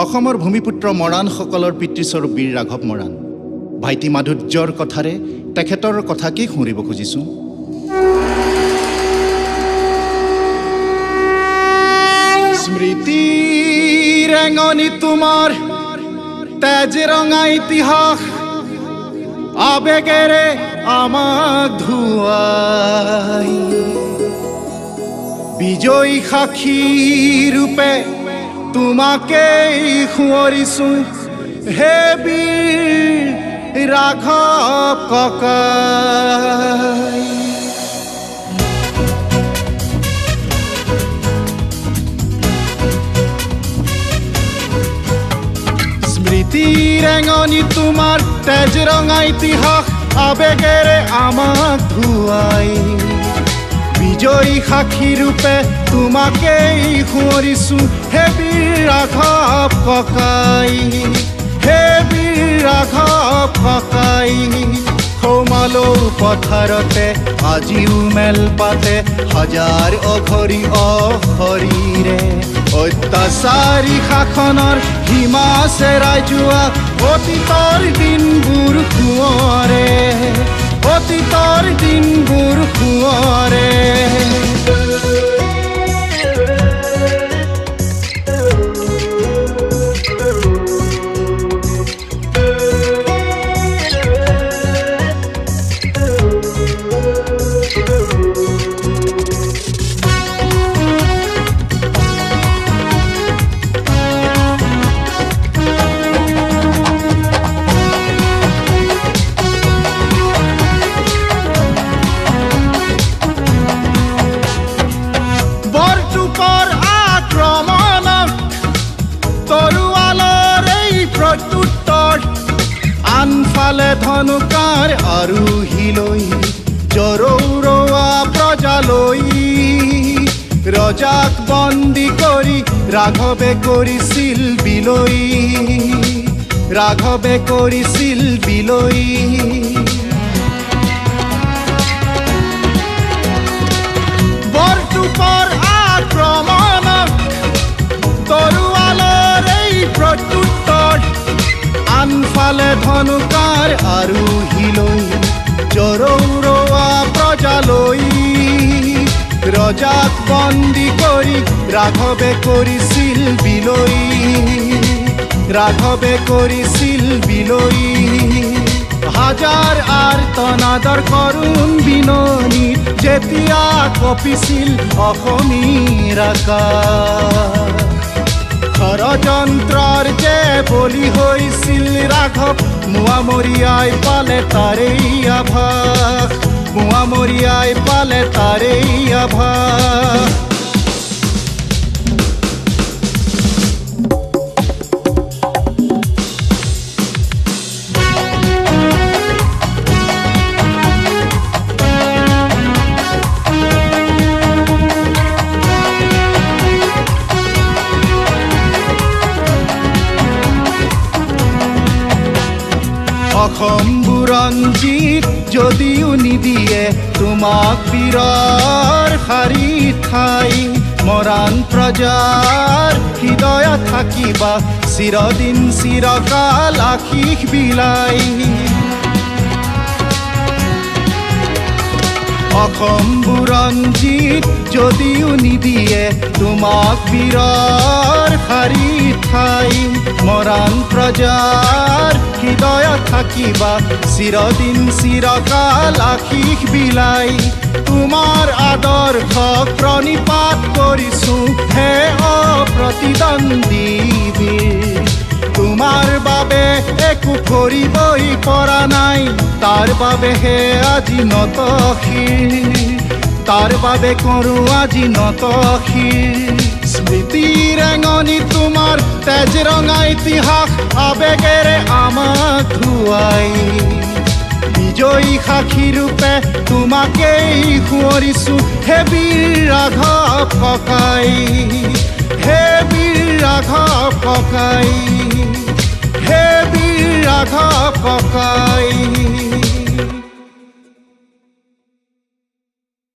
অসমৰ ভূমিপুত্ৰ মৰাণসকলৰ পিতৃস্বৰূপ বীৰ ৰাঘৱ মৰাণ ভাইটি মাধুৰ্যৰ কথাৰে তেখেতৰ কথাকে শুনিব খুজিছোঁ। স্মৃতি ৰেঙনি তোমাৰ তেজ ৰঙা ইতিহাস আবেগেৰে আমাক ধুৱাই বিজয়ী সাক্ষী ৰূপে তোমাকেই সুঁৱৰিছোঁ হে বীৰ ৰাঘৱ ককাই। স্মৃতি ৰেঙনি তোমাৰ তেজ ৰঙা ইতিহাস আবেগেৰে আমাক ধুৱাই বিজয়ী সাক্ষী ৰূপে তোমাকেই সুঁৱৰিছোঁ হে বীৰ ৰাঘৱ ককাই, হে বীৰ ৰাঘৱ ককাই। সৌমালৌ পথাৰতে আজিও মেল পাতে হাজাৰ অঘৰী অহৰীৰে অত্যাচাৰী শাসনৰ সীমা চেৰাই যোৱা অতীতৰ দিনবোৰ সোঁৱৰে, অতীতৰ দিনবোৰ সোঁৱৰে। আনফালে ধনুকাৰ আৰোহী লৈ জৰৌৰোৱা প্ৰজালৈ ৰজাক বন্দী কৰি ৰাঘৱে কৰিছিল বিলৈ, ৰাঘৱে কৰিছিল বিলৈ। বৰটোপৰ আক্ৰমণক তৰোৱালৰ এই প্ৰত্যুত্তৰ আনফালে ধনুকাৰ আৰোহী লৈ জৰৌৰোৱা প্ৰজালৈ ৰজাক বন্দী কৰি ৰাঘৱে কৰিছিল বিলৈ, ৰাঘৱে কৰিছিল বিলৈ। হাজাৰ আৰ্তনাদৰ কৰুণ বিননিত যেতিয়া কঁপিছিল অসমীৰ আকাশ ষড়যন্ত্ৰৰ যে বলি হৈছিল ৰাঘৱ মোৱামৰীয়াই পালে তাৰেই আভাস, মোৱামৰীয়াই পালে তাৰেই আভাস। অসম বুৰঞ্জীত যদিও নিদিয়ে তোমাক বীৰৰ শাৰীত ঠাই মৰাণ প্ৰজাৰ হৃদয়ত থাকিবা চিৰদিন চিৰকাল আশীষ বিলাই। অসম বুৰঞ্জীত যদিও নিদিয়ে তোমাক বীৰৰ শাৰীত ঠাই মৰাণ প্ৰজাৰ হৃদয়ত থাকিবা চিৰদিন চিৰকাল আশীষ বিলাই। তোমাৰ আদৰ্শক প্ৰণিপাত কৰিছোঁ হে অপ্ৰতিদ্বন্দ্বী বীৰ। তোমাৰ বাবে একো কৰিবই পৰা নাই তাৰ বাবেহে আজি নতশিৰ, তাৰ বাবে কৰোঁ আজি নতশিৰ। স্মৃতি ৰেঙনি তোমাৰ তেজ ৰঙা ইতিহাস আবেগেৰে আমাক ধুৱাই বিজয়ী সাক্ষী ৰূপে তোমাকেই সুঁৱৰিছোঁ হে বীৰ ৰাঘৱ ককাই, হে বীৰ ৰাঘৱ ককাই, হে বীৰ ৰাঘৱ ককাই।